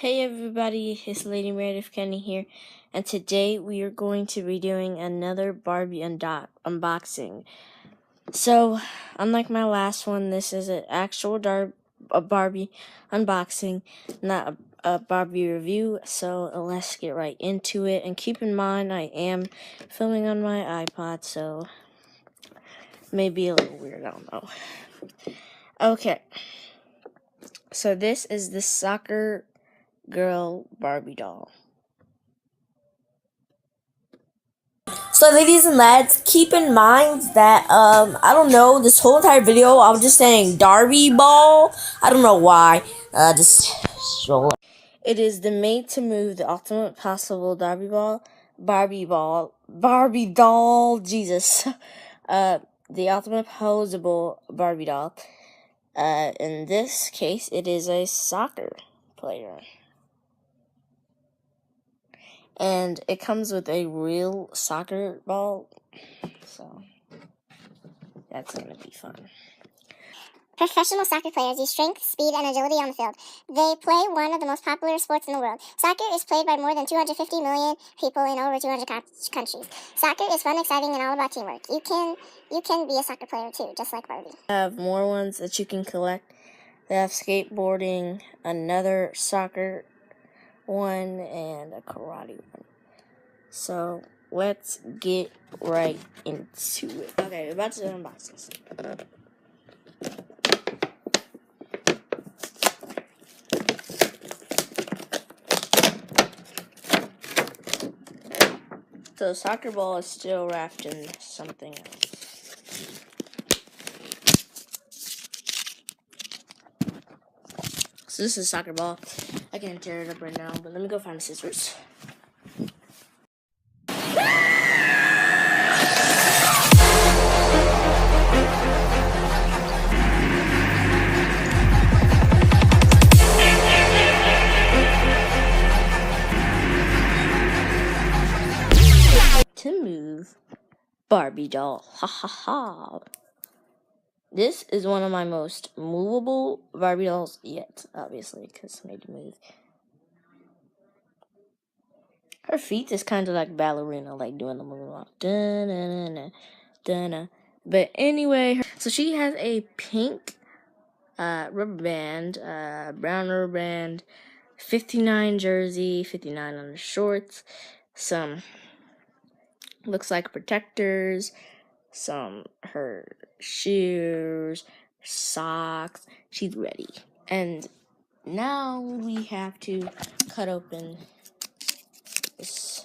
Hey everybody, it's Lady Meredith Kenny here, and today we are going to be doing another Barbie unboxing. So, unlike my last one, this is an actual Barbie unboxing, not a Barbie review, so let's get right into it. And keep in mind, I am filming on my iPod, so maybe a little weird, I don't know. Okay, so this is the soccer girl Barbie doll. So ladies and lads, keep in mind that, I don't know, this whole entire video, I was just saying Darby ball. I don't know why. Just stroll. It is the made to move, the ultimate possible Barbie doll, Jesus. The ultimate posable Barbie doll. In this case, it is a soccer player. And it comes with a real soccer ball, so that's gonna be fun. Professional soccer players use strength, speed, and agility on the field. They play one of the most popular sports in the world. Soccer is played by more than 250 million people in over 200 countries. Soccer is fun, exciting, and all about teamwork. You can be a soccer player too, just like Barbie. I have more ones that you can collect. They have skateboarding, another soccer one, and a karate one. So let's get right into it. Okay, we're about to unbox this. So the soccer ball is still wrapped in something else. So this is a soccer ball. I can't tear it up right now, but let me go find the scissors. To move Barbie doll. Ha ha ha. This is one of my most movable Barbie dolls yet, obviously, because it's made to move. Her feet is kind of like ballerina, like doing the moonwalk. Da-na-na-na, da-na. But anyway, so she has a pink rubber band, brown rubber band, 59 jersey, 59 on the shorts, some looks like protectors, some her shoes, socks. She's ready. And now we have to cut open this.